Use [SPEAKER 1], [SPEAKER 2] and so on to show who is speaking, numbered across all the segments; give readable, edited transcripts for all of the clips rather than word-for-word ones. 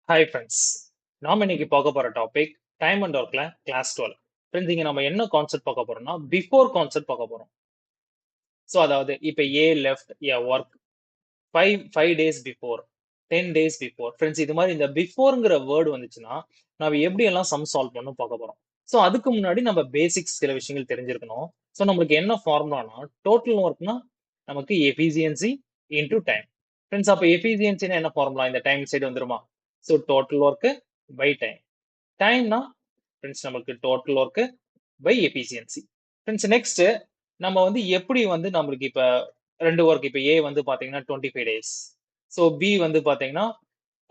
[SPEAKER 1] Hi friends. நாம இன்னைக்கு பார்க்க போற டாபிக் டைம் அண்ட் ஒர்க்ல கிளாஸ் 12. ஃப்ரெண்ட்ஸ், இங்க நம்ம என்ன கான்செப்ட் பார்க்க போறோம்னா பிஃபோர் கான்செப்ட் பார்க்க போறோம். ஸோ அதாவது இப்போ A left A work five days before 10 days before. Friends, இது மாதிரி இந்த பிஃபோர்ங்கிற வேர்டு வந்துச்சுன்னா நம்ம எப்படி எல்லாம் சம் சால்வ் பண்ணணும் பார்க்க போறோம். ஸோ அதுக்கு முன்னாடி நம்ம பேசிக்ஸ் சில விஷயங்கள் தெரிஞ்சிருக்கணும். ஸோ நம்மளுக்கு என்ன ஃபார்முலானா டோட்டல் ஒர்க்னா நமக்கு எஃபிசியன்சி இன்டூ டைம். ஃப்ரெண்ட்ஸ், அப்போ எஃபிசியன்சினா என்ன ஃபார்முலா? இந்த டைம் சைடு வந்துருமா? So total work by time. டைம்னா ஃப்ரெண்ட்ஸ் நமக்கு total work by efficiency. Friends, next நம்ம வந்து எப்படி வந்து நம்மளுக்கு இப்ப ரெண்டு ஒர்க் இப்ப ஏ வந்து பாத்தீங்கன்னா 25 days, ஸோ பி வந்து பாத்தீங்கன்னா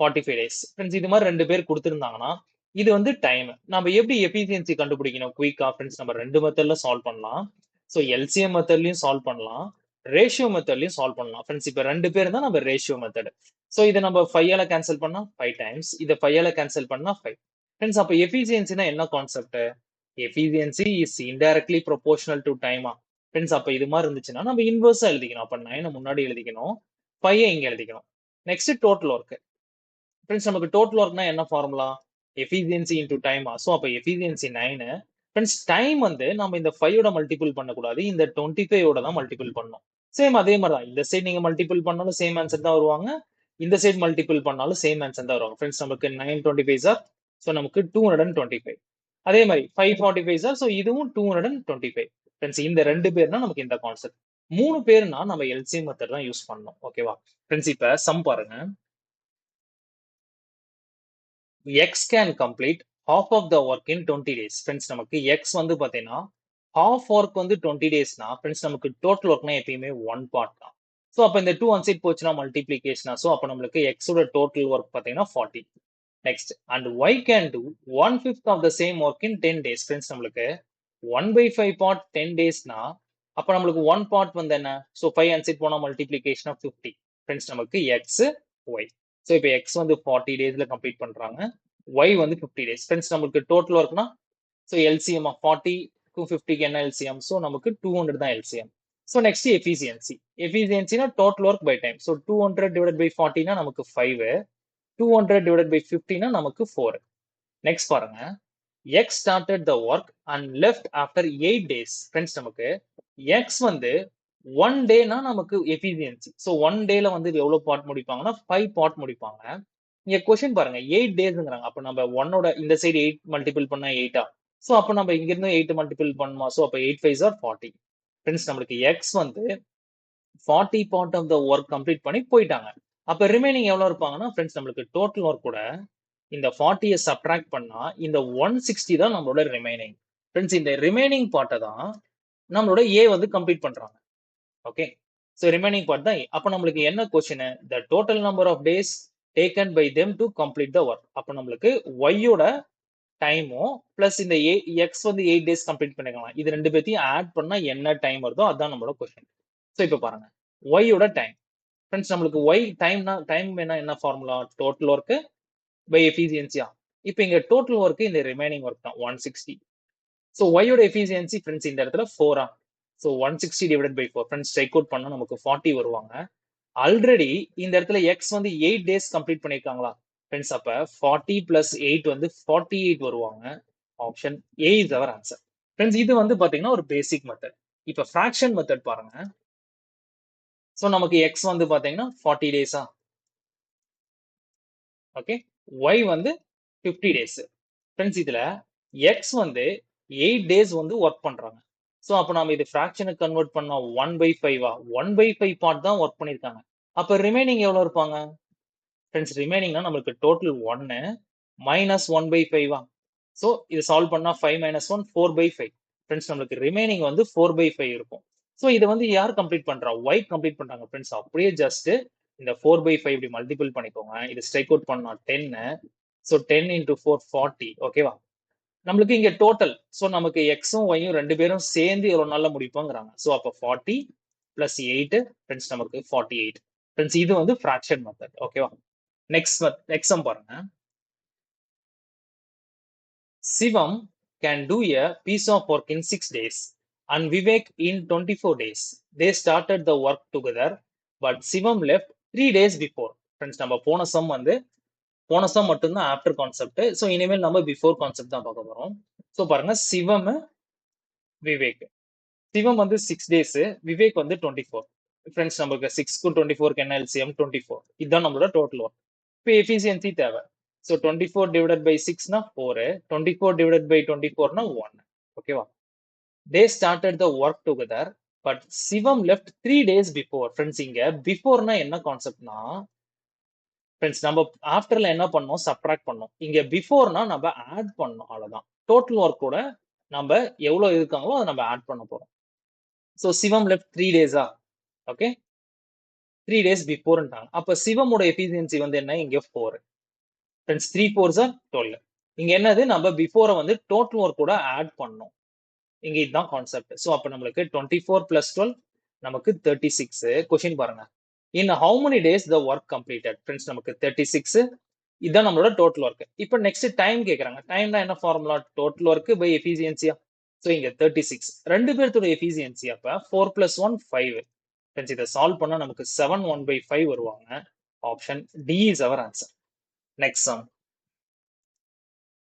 [SPEAKER 1] 45 days. ஃப்ரெண்ட்ஸ், இது மாதிரி ரெண்டு பேர் கொடுத்துருந்தாங்கன்னா இது வந்து டைம். நம்ம எப்படி எஃபிசியன்சி கண்டுபிடிக்கணும் குயிக்கா? ஃப்ரெண்ட்ஸ், நம்ம ரெண்டு மெத்தட்ல சால்வ் பண்ணலாம். ஸோ எல்சிஎம் மெத்தட்லயும் சால்வ் பண்ணலாம், ரேஷியோ மெத்தட்லயும் சால்வ் பண்ணலாம். ஃப்ரெண்ட்ஸ், இப்ப ரெண்டு பேர் தான் நம்ம ரேஷியோ மெத்தட். ஸோ இதை நம்ம 5 கேன்சல் பண்ணா 5 times, இதை 5 கேன்சல் பண்ணா 5. ஃப்ரெண்ட்ஸ், அப்ப எஃபிசியன்சினா என்ன concept? Efficiency is indirectly proportional to டைமா. ஃப்ரெண்ட்ஸ், அப்ப இது மாதிரி இருந்துச்சுன்னா நம்ம இன்வர்ஸா எழுதிக்கணும். அப்ப 9 முன்னாடி எழுதிக்கணும், 5 இங்க எழுதிக்கணும். Next total work. ஃப்ரெண்ட்ஸ், நமக்கு டோட்டல் ஒர்க்னா என்ன ஃபார்முலா? எஃபிசியன்சி இன்டூ டைமா. ஸோ அப்ப எஃபிசியன்சி 9. ஃப்ரெண்ட்ஸ், டைம் வந்து நம்ம இந்த 5 மல்டிபிள் பண்ணக்கூடாது, இந்த 25 தான் மல்டிபிள் பண்ணணும். சேம் அதே மாதிரி தான் இந்த சைடு நீங்க மல்டிபிள் பண்ணாலும் சேம் ஆன்சர் தான் வருவாங்க, இந்த சைடு மல்டிபிள் பண்ணாலும் சேம் ஆன்சர் தான் வருவாங்க. ஃப்ரெண்ட்ஸ், நமக்கு 925 சார், ஸோ நமக்கு 225. அதே மாதிரி 545 சார், ஸோ இதுவும் 225. ஃப்ரெண்ட்ஸ், இந்த ரெண்டு பேர்னா நமக்கு இந்த கான்செப்ட். மூணு பேர்னா நம்ம எல்சிஎம் மெத்தட் தான் யூஸ் பண்ணணும். ஓகேவா? ஃப்ரெண்ட்ஸ், இப்ப சம் பாருங்க. X can complete half of the work in 20 days. Friends, நமக்கு X வந்து பாத்தீங்கன்னா half work வந்து 20 daysனா ஃப்ரெண்ட்ஸ் நமக்கு டோட்டல் ஒர்க்னா எப்பயுமே ஒன் பார்ட் தான். ஸோ அப்ப இந்த 2 ஒன் சைட் போச்சுன்னா மல்டிப்ளிகேஷனா, ஸோ அப்ப நம்மளுக்கு X ஓட டோட்டல் ஒர்க் பாத்தீங்கன்னா 40. Next, and Y can do 1/5 of the same work in 10 days. Friends, நம்மளுக்கு 1/5 பார்ட் 10 daysனா அப்ப நம்மளுக்கு ஒன் பார்ட் வந்து என்ன? ஸோ 5 அண்ட் சைட் போனா மல்டிப்ளிகேஷன் ஆஃப் 50. ஃப்ரெண்ட்ஸ், நமக்கு X Y. ஸோ இப்போ X வந்து 40 டேஸ்ல கம்ப்ளீட் பண்றாங்க, Y வந்து 50 days. ஃப்ரெண்ட்ஸ், நமக்கு டோட்டல் ஒர்க்னா ஸோ எல்சிஎம் 40 டு 50க்கு என்ன எல்சிஎம்? ஸோ நமக்கு 200 தான் எல்சிஎம். So next efficiency. எஃபிசியன்சினா total work by time. So 200 divide by 40னா நமக்கு 5, 200 டிவைட் பை 50னா நமக்கு 4. நெக்ஸ்ட் பாருங்க, X started the work and left after 8 days. Friends, நமக்கு X வந்து ஒன் டேனா நமக்கு எஃபிசியன்சி. ஸோ ஒன் டேல வந்து எவ்வளவு பார்ட் முடிப்பாங்கன்னா 5 பார்ட் முடிப்பாங்க. இங்க கொஸ்டின் பாருங்க, 8 டேஸ்ங்கிறாங்க. அப்ப நம்ம ஒன்னோட இந்த சைடு 8 மல்டிபிள் பண்ணா 8ஆ? ஸோ அப்ப நம்ம இங்க இருந்து 8 மல்டிபிள் பண்ணுமா? ஸோ அப்ப 8 5s are 40. ஃப்ரெண்ட்ஸ், நம்மளுக்கு எக்ஸ் வந்து 40 part of the work complete பண்ணி போயிட்டாங்க. அப்ப ரிமைனிங் எவ்வளவு இருப்பாங்கன்னா ஃப்ரெண்ட்ஸ் நம்மளுக்கு டோட்டல் ஒர்க் கூட இந்த 40 சப்ட்ராக்ட் பண்ணா இந்த 160 தான் நம்மளோட ரிமைனிங். ஃப்ரெண்ட்ஸ், இந்த ரிமைனிங் பார்ட்டை தான் நம்மளோட ஏ வந்து கம்ப்ளீட் பண்றாங்க. ஓகே, ஸோ ரிமைனிங் பார்ட் தான் A. அப்ப நம்மளுக்கு என்ன question? The total number of days taken by them to complete the work. அப்ப நம்மளுக்கு ஒய்யோட டைமும் பிளஸ் இந்த எக்ஸ் வந்து 8 டேஸ் கம்ப்ளீட் பண்ணிக்கலாம், இது ரெண்டு பேர்த்தையும் ஆட் பண்ணா என்ன டைம் வருதோ அதான் நம்மளோட கொஸ்டின். ஸோ இப்போ பாருங்க, ஒய்யோட டைம். ஃப்ரெண்ட்ஸ், நம்மளுக்கு ஒய் டைம்னா டைம் வேணா என்ன ஃபார்முலா? டோட்டல் ஒர்க் பை எஃபிசியன்சியா. இப்போ இங்க டோட்டல் ஒர்க் இந்த ரிமைனிங் ஒர்க் தான் 160. ஸோ ஒய்யோட எஃபிசியன்சி ஃப்ரெண்ட்ஸ் இந்த இடத்துல 4. So 160 divide by 4. Friends, check out பண்ணா நமக்கு 40 வருவாங்க. ஆல்ரெடி இந்த இடத்துல எக்ஸ் வந்து 8 டேஸ் கம்ப்ளீட் பண்ணிருக்காங்களா? ஃப்ரெண்ட்ஸ், அப்ப 40 பிளஸ் 8 வந்து 48 வருவாங்க. Option A is our answer. Friends, இது வந்து பாத்தீங்கன்னா ஒரு பேசிக் மெத்தட். இப்ப ஃபிராக்ஷன் மெத்தட் பாருங்க. ஸோ நமக்கு எக்ஸ் வந்து பாத்தீங்கன்னா 40 டேஸா? ஓகே, ஒய் வந்து 50 டேஸ். ஃப்ரெண்ட்ஸ், இதுல எக்ஸ் வந்து 8 டேஸ் வந்து ஒர்க் பண்றாங்க. ஸோ அப்ப நம்ம இது ஃபிராக்ஷனுக்கு கன்வெர்ட் பண்ணா 1/5 1/5 பார்ட் தான் ஒர்க் பண்ணிருக்காங்க. அப்ப ரிமைனிங் எவ்வளவு இருப்பாங்க? ஃப்ரெண்ட்ஸ், ரிமைனிங்னா நமக்கு டோட்டல் 1 மைனஸ் 1/5. ஸோ இது சால்வ் பண்ணா 5 மைனஸ் 1 4/5. ஃப்ரெண்ட்ஸ், நம்மளுக்கு ரிமைனிங் வந்து 4/5 இருக்கும். ஸோ இதை வந்து யார் கம்ப்ளீட் பண்றா? ஒய் கம்ப்ளீட் பண்றாங்க. ஃப்ரெண்ட்ஸ், அப்படியே ஜஸ்ட் இந்த 4/5 இப்படி மல்டிபிள் பண்ணிக்கோங்க. இது ஸ்ட்ரைக் அவுட் பண்ணா 10. So 10 into 4 40. ஓகேவா? நம்மளுக்கு இங்க டோட்டல், ஸோ நமக்கு எக்ஸும் ஒய்யும் ரெண்டு பேரும் சேர்ந்து எவ்வளவு நாள்ல முடிப்போங்கிறாங்க. ஸோ அப்ப 40 பிளஸ் 8 ஃப்ரெண்ட்ஸ் நமக்கு 48. ஃப்ரெண்ட்ஸ், இது வந்து ஃபிராக்ஷன் மெத்தட். ஓகேவா? நெக்ஸ்ட் சம் பாருங்க. Sivam can do a piece of work in 6 days and Vivek in 24 days. They started the work together, but Sivam left 3 days before. Friends, நம்ம போன some வந்து போன some மட்டும்தான் after concept. So இனிமேல் நம்ம before concept தான் பார்க்க போறோம். ஸோ பாருங்க, சிவம், விவேக். சிவம் வந்து 6 டேஸ், விவேக் வந்து 24. ஃப்ரெண்ட்ஸ், நமக்கு 6க்கும் 24க்கு என்ன எல்சிஎம்? 24. இதுதான் நம்மளோட டோட்டல் ஒர்க். இப்போ எஃபிஷியன்சி தேவை. ஸோ 24 டிவைடட் பை 6னா 4, 24 டிவைடட் பை 24னா 1. ஓகேவா? They started the work together, but Sivam left 3 days before. Friends, இங்க பிஃபோர்னா என்ன கான்செப்ட்னா, ஃப்ரெண்ட்ஸ் நம்ம ஆஃப்டர்ல என்ன பண்ணோம்? சப்ட்ராக்ட் பண்ணோம். இங்க பிஃபோர்னா நம்ம ஆட் பண்ணோம், அவ்வளவுதான். டோட்டல் ஒர்க் கூட நம்ம எவ்வளவு இருக்காங்களோ அதை நம்ம ஆட் பண்ண போறோம். ஸோ சிவம் லெஃப்ட் 3 டேஸா? ஓகே, 3 டேஸ் பிஃபோர்ன்றாங்க. அப்ப சிவமோட எஃபிஷியன்சி வந்து என்ன? இங்க 4. Friends, 3 4s are 12. இங்க என்னது? நம்ம பிஃபோரை வந்து டோட்டல் ஒர்க் கூட ஆட் பண்ணோம். இங்க இதுதான் கான்செப்ட். சோ அப்ப நம்மளுக்கு 24 பிளஸ் 12 நமக்கு 36. கொஸ்டின் பாருங்க, in how many days the work completed? Friends, நமக்கு 36. இதுதான் நம்மளோட டோட்டல் ஒர்க். இப்போ நெக்ஸ்ட் டைம் கேக்குறாங்க. டைம்னா என்ன ஃபார்முலா? டோட்டல் ஒர்க் பை எஃபிஷியன்சியா. சோ இங்க 36. ரெண்டு பேர்த்தோட எஃபிஷியன்சி அப்ப 4 பிளஸ் 1 5. ஃப்ரெண்ட்ஸ், இதை சால்வ் பண்ணா நமக்கு 7 1/5 வருவாங்க. Option D is our answer. Next sum.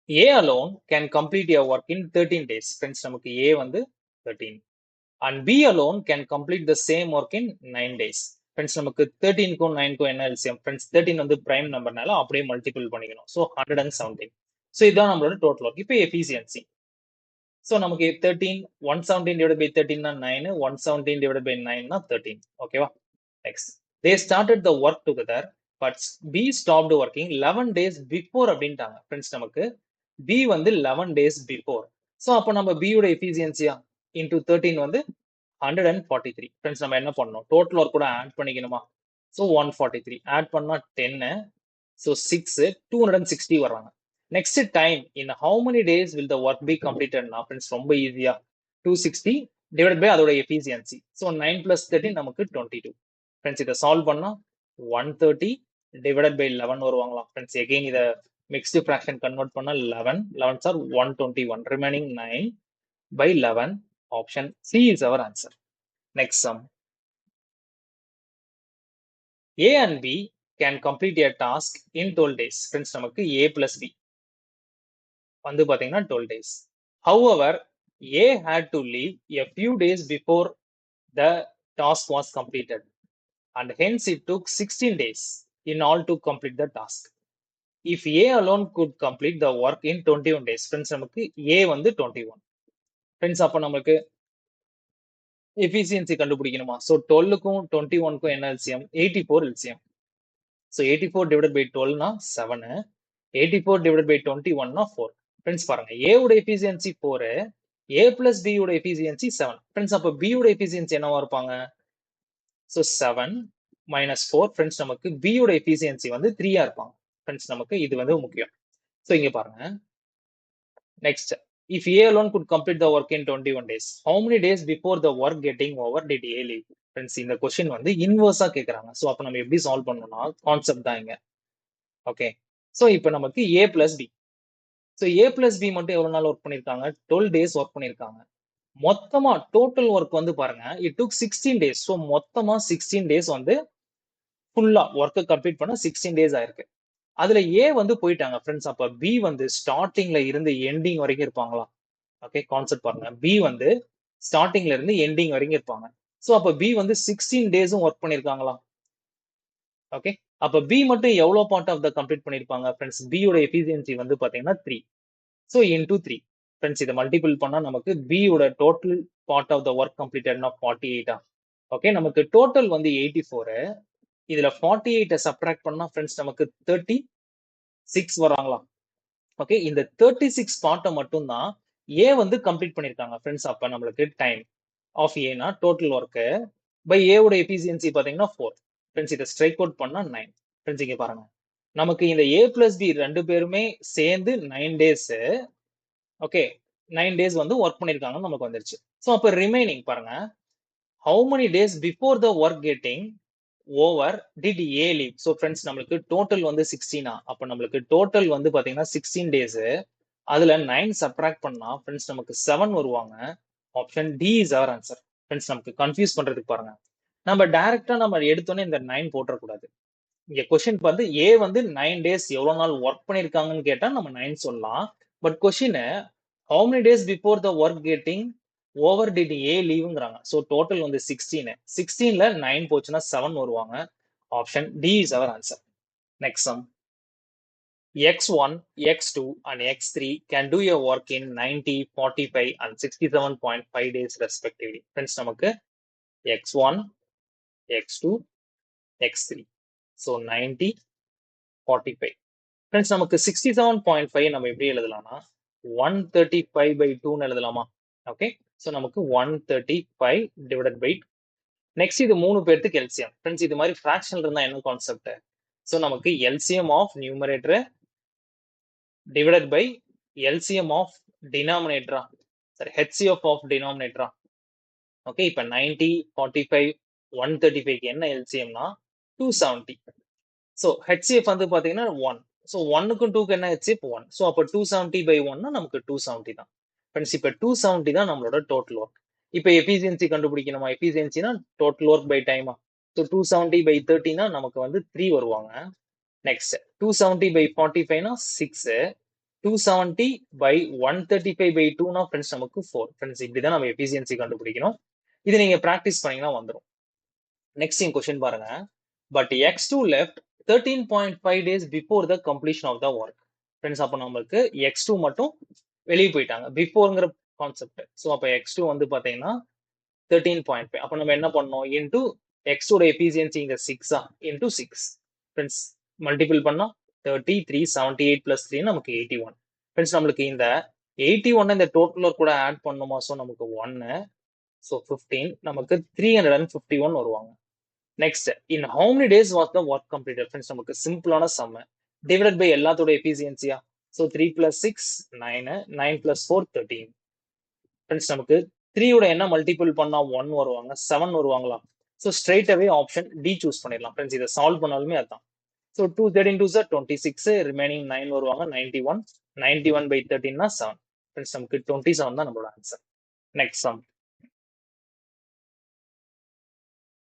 [SPEAKER 1] A alone can complete a work in 13 days. Friends, நமக்கு A வந்து 13. And B alone can complete the same work in 9 days. Friends, நமக்கு 13க்கும் 9க்கும் என்ன LCM? Friends, 13 வந்து prime நம்பர்னால அப்படியே multiple பண்ணிக்கணும். So 117. So இதுதான் நம்மளோட total work. இப்போ எஃபிஷியன்சி. ஸோ நமக்கு 13, 117 டிவைட் பை 13 9, 117 டிவைட் பை 9 13. ஓகேவா? Next, they started the work together, but B stopped working 11 days before அப்படின்ட்டாங்க. ஃப்ரெண்ட்ஸ், நமக்கு பி வந்து 11 டேஸ் பிஃபோர். ஸோ அப்போ நம்ம பியோட எஃபிஷியன்சியா இன்டூ 13 வந்து 143. ஃப்ரெண்ட்ஸ், நம்ம என்ன பண்ணணும்? டோட்டல் ஒர்க் கூட ஆட் பண்ணிக்கணுமா? ஸோ 143 ஆட் பண்ணா 10. ஸோ 6 260 வர்றாங்க. Next time, in how many days will the work be கம்ப்ளீட்டட்னா? ஃப்ரெண்ட்ஸ், ரொம்ப ஈஸியா 260 டிவைட் பை அதோட எஃபிஷியன்சி. ஸோ 9 பிளஸ் 13 நமக்கு 22. ஃப்ரெண்ட்ஸ், இதை சால்வ் பண்ணா 130 டிவைடட் பை 11 வருவாங்களா? ஃப்ரெண்ட்ஸ், எகைன் இதை மிக்ஸ்டு ஃபிராக்ஷன் கன்வெர்ட் பண்ணா 11 11s are 121. Remaining 9 by 11. Option C is our answer. Next sum. A and B can complete a task in 12 days. Friends, நமக்கு A plus B வந்து பாத்தீங்கன்னா 12 days. However, A had to leave a few days before the task was completed, and hence it took 16 days in all to complete the task. If A alone could complete the work in 21 days. Friends, நமக்கு A வந்து 21. Friends, அப்ப நமக்கு efficiency கண்டுபிடிக்கணுமா? So 12க்கும் 21க்கும் என்ன LCM? 84 LCM. So 84 divide by 12னா 7, 84 divide by 21னா 4. Friends பாருங்க, A உட எஃபிஷியன்சி 4, A பிளஸ் B உட எஃபிஷியன்சி 7. ஃப்ரெண்ட்ஸ், அப்ப B உட எஃபிஷியன்சி என்னவா இருப்பாங்க? So 7 minus 4. ஃப்ரெண்ட்ஸ், நமக்கு B உட எஃபிஷியன்சி வந்து 3 இருப்பாங்க. ஃப்ரெண்ட்ஸ், நமக்கு இது வந்து முக்கியம். ஸோ இங்க பாருங்க, next, if A alone could complete the work in 21 days, how many days before the work getting over did A leave? Friends, இந்த கொஸ்டின் வந்து இன்வர்ஸா கேக்குறாங்க. சோ அப்ப நம்ம எப்படி சால்வ் பண்ணணும்னா, கான்செப்ட் தான் இங்க. ஓகே, சோ இப்போ நமக்கு A plus B. So A plus B மட்டும் எவ்வளவு நாள் ஒர்க் பண்ணிருக்காங்க? 12 டேஸ் ஒர்க் பண்ணிருக்காங்க. மொத்தமா டோட்டல் ஒர்க் வந்து பாருங்க, it took 16 days. சோ மொத்தமா 16 டேஸ் வந்து ஃபுல்லா ஒர்க் கம்ப்ளீட் பண்ண 16 டேஸ் ஆயிருக்கு. அதுல A வந்து போயிட்டாங்க. ஃப்ரெண்ட்ஸ், அப்ப B வந்து ஸ்டார்டிங்ல இருந்து எண்டிங் வரைக்கும் இருப்பாங்களா? ஓகே, கான்செப்ட் பாருங்க, B வந்து ஸ்டார்டிங்ல இருந்து எண்டிங் வரைக்கும் இருப்பாங்க. சோ அப்ப B வந்து 16 டேஸும் ஒர்க் பண்ணிருக்காங்களா? ஓகே, அப்ப B மட்டும் எவ்வளவு பார்ட் ஆஃப் த கம்ப்ளீட் பண்ணிருப்பாங்க? ஃப்ரெண்ட்ஸ், B யோட எஃபிஷியன்சி வந்து பாத்தீங்கன்னா 3. So into 3. ஃப்ரெண்ட்ஸ், இதை மல்டிபிள் பண்ணா நமக்கு B யோட total part of the work கம்ப்ளீட்டட்னா 48. ஓகே, நமக்கு டோட்டல் வந்து 84. இதுல 48 சப்ட்ராக்ட் பண்ணா ஃப்ரெண்ட்ஸ் நமக்கு 36 வராங்களா? ஓகே, இந்த 36 பார்ட்டை மட்டும் தான் A வந்து கம்ப்ளீட் பண்ணிருக்காங்க. ஃப்ரெண்ட்ஸ், அப்ப நம்மளுக்கு டைம் ஆஃப் ஏனா டோட்டல் ஒர்க் பை A உடைய எஃபிஷியன்சி பாத்தீங்கன்னா 4. ஃப்ரெண்ட்ஸ், இதை ஸ்ட்ரைக் அவுட் பண்ணா 9. ஃப்ரெண்ட்ஸ், இங்க பாருங்க, நமக்கு இந்த A பிளஸ் B ரெண்டு பேருமே சேர்ந்து 9 டேஸ். ஓகே, 9 டேஸ் வந்து ஒர்க் பண்ணிருக்காங்கன்னு நமக்கு வந்துருச்சு. சோ அப்ப ரிமைனிங் பாருங்க, how many days before the work getting over did A leave? So friends, நம்மளுக்கு டோட்டல் வந்து 16. அப்ப நம்மளுக்கு டோட்டல் வந்து பாத்தீங்கன்னா 16 டேஸ். அதுல 9 சப்ட்ராக்ட் பண்ணா ஃப்ரெண்ட்ஸ் நமக்கு 7 வருவாங்க. Option D is our answer. Friends, நமக்கு கன்ஃபியூஸ் பண்றதுக்கு பாருங்க, நம்ம டைரக்டா நம்ம எடுத்தோன்னே இந்த 9 போட்டுறக்கூடாது. இங்க கொஸ்டின் வந்து ஏ வந்து 9 டேஸ் எவ்வளவு நாள் ஒர்க் பண்ணிருக்காங்கன்னு கேட்டா நம்ம 9 சொல்லலாம். But question how many days before the work getting over did A leaveங்கறாங்க. சோ டோட்டல் வந்து 16. 16ல 9 போச்சுன்னா 7 வருவாங்க. Option D is our answer. Next sum. X1, X2 and X3 can do a work in 90, 45 and 67.5 days respectively. Friends நமக்கு X1, X2, X3. So 90, 45. Friends நமக்கு 67.5 நம்ம எப்படி எழுதலாம்னா 135 by 2 எழுதலாமா? ஓகே, சோ நமக்கு 135 divided by 2. நெக்ஸ்ட் இது மூணு பேருக்கு LCM. Friends இது மாதிரி ஃபிராக்ஷன் இருந்தா என்ன கான்செப்ட்? சோ நமக்கு LCM of numerator divided by LCM of denominator. Sorry, HCF of denominator. Okay, இப்ப 90, 45, 135 க்கு என்ன LCM னா 270. So HCF வந்து பாத்தீங்கன்னா 1. So 1க்கும் 2க்கு என்ன HCF 1. So அப்ப 270 by 1 னா நமக்கு 270 தான். ஃப்ரெண்ட்ஸ் இப்ப 270 தான் நம்மளோட டோட்டல் ஒர்க். இப்ப எஃபிஷியன்சி கண்டுபிடிக்கணுமா? எஃபிஷியன்சினா டோட்டல் ஒர்க் பை டைமா. So 270 by 30 னா நமக்கு வந்து 3 வருவாங்க. நெக்ஸ்ட் 270 by 45 னா 6. 270 by 135 by 2 னா ஃப்ரெண்ட்ஸ் நமக்கு 4. ஃப்ரெண்ட்ஸ் இப்படிதான் நம்ம எஃபிஷியன்சி கண்டுபிடிக்கணும். இது நீங்க பிராக்டிஸ் பண்ணீங்கன்னா வந்துடும். நெக்ஸ்ட் இந்த கொஸ்டின் பாருங்க. But X2 left 13.5 days before the completion of the work. Friends அப்ப நமக்கு X2 மட்டும் வெளியே போயிட்டாங்க. பிஃபோர்ங்கிற கான்செப்ட். ஸோ அப்ப X2 வந்து பாத்தீங்கன்னா 13.5. அப்ப நம்ம என்ன பண்ணோம்? இன்டூ X2 ஓட எஃபிஷியன்சி இங்க 6 இன்டூ 6. ஃப்ரெண்ட்ஸ் மல்டிபிள் பண்ணா 30, 378 plus 3 நமக்கு 81. ஃப்ரெண்ட்ஸ் நம்மளுக்கு இந்த 81 இந்த டோட்டல் கூட ஆட் பண்ணுமா? ஸோ நமக்கு 1. ஸோ 15 நமக்கு 351 வருவாங்க. Next in how many days was the work completed? Friends நமக்கு சிம்பிளான சம். டிவைடட் பை எல்லாத்தோட எஃபிஷியன்சியா. So 3 plus 6 9, 9 plus 4 13. ஃப்ரெண்ட்ஸ் நமக்கு 3 ஓட என்ன மல்டிபிள் பண்ணா 1 வருவாங்க, 7 வருவாங்களா? So straight away option D choose பண்ணிடலாம். ஃப்ரெண்ட்ஸ் இதை சால்வ் பண்ணாலுமே அதான். So 2 13 2 are 26, remaining 9 வருவாங்க 91. 91 by 13 னா 7. Friends நமக்கு 27 தான் நம்மளோட answer. Next sum.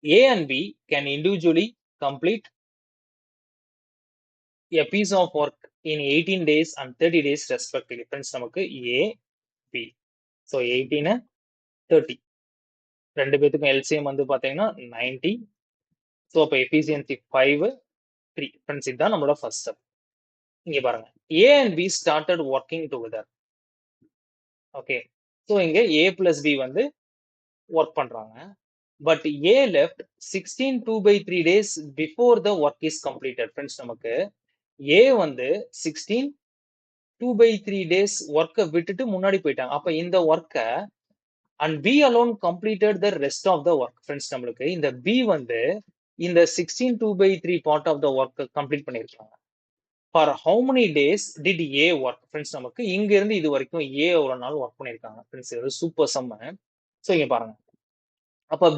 [SPEAKER 1] A and B can individually complete a piece of work in 18 days and 30 days respectively. Friends நமக்கு A, B. So 18, 30. ரெண்டு பேத்துக்கும் LCM வந்து பாத்தீங்கன்னா 90. So அப்ப efficiency 5, 3. Friends இதுதான் நம்மளோட ஃபர்ஸ்ட் ஸ்டெப். இங்க பாருங்க. A and B started working together. Okay, so இங்க A plus B வந்து ஒர்க் பண்றாங்க. But A left 16 2 by 3 days before the work is completed. Friends நமக்கு A வந்து 16 2 by 3 days ஒர்க்கை விட்டுட்டு முன்னாடி போயிட்டாங்க. அப்ப இந்த ஒர்க்கை and B alone completed the rest of the work. Friends நம்மளுக்கு இந்த B வந்து இந்த 16 2 by 3 part of the work complete பண்ணிருக்காங்க. For how many days did A work? Friends நமக்கு இங்க இருந்து இது வரைக்கும் A எவ்வளவு நாள் ஒர்க் பண்ணிருக்காங்க. ஃப்ரெண்ட்ஸ் இது சூப்பர் சம். சோ இங்க பாருங்க. அப்ப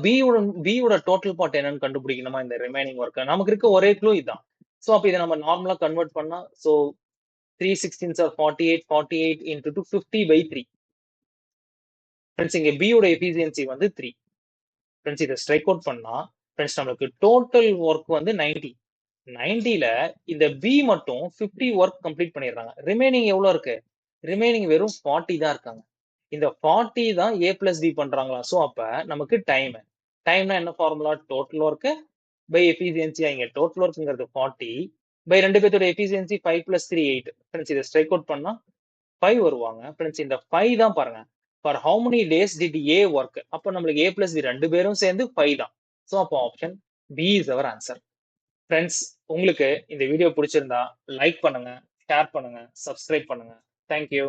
[SPEAKER 1] B ஓட டோட்டல் பார்ட் என்னன்னு கண்டுபிடிக்கணுமா? இந்த ரிமைனிங் ஒர்க். நமக்கு இருக்க ஒரே க்ளூ இதுதான். சோ அப்ப இதை நம்ம நார்மலா கன்வெர்ட் பண்ணா so 3 16s are 48, 48 into 2 50 by 3. Friends இங்க B ஓட எஃபிஷியன்சி வந்து 3. ஃப்ரெண்ட்ஸ் இதை ஸ்ட்ரைக் அவுட் பண்ணா ஃப்ரெண்ட்ஸ் நமக்கு டோட்டல் ஒர்க் வந்து 90. 90ல இந்த B மட்டும் 50 ஒர்க் கம்ப்ளீட் பண்ணிடுறாங்க. ரிமைனிங் எவ்வளவு இருக்கு? ரிமைனிங் வெறும் 40 தான் இருக்காங்க. இந்த 40 தான் A plus B பண்றாங்களா? சோ அப்ப நமக்கு டைம்னா என்ன formula? Total work by efficiency. இங்க டோட்டல் ஒர்க்ங்கிறது 40 பை ரெண்டு பேத்தோட எஃபிஷியன்சி 5 plus 3 8. ஃப்ரெண்ட்ஸ் இதை ஸ்ட்ரைக் அவுட் பண்ணா 5 வருவாங்க. ஃப்ரெண்ட்ஸ் இந்த 5 தான் பாருங்க. For how many days did A work? அப்ப நம்மளுக்கு A plus B ரெண்டு பேரும் சேர்ந்து 5 தான். சோ அப்போ option B is our answer. Friends உங்களுக்கு இந்த வீடியோ பிடிச்சிருந்தா லைக் பண்ணுங்க, ஷேர் பண்ணுங்க, சப்ஸ்கிரைப் பண்ணுங்க. தேங்க்யூ.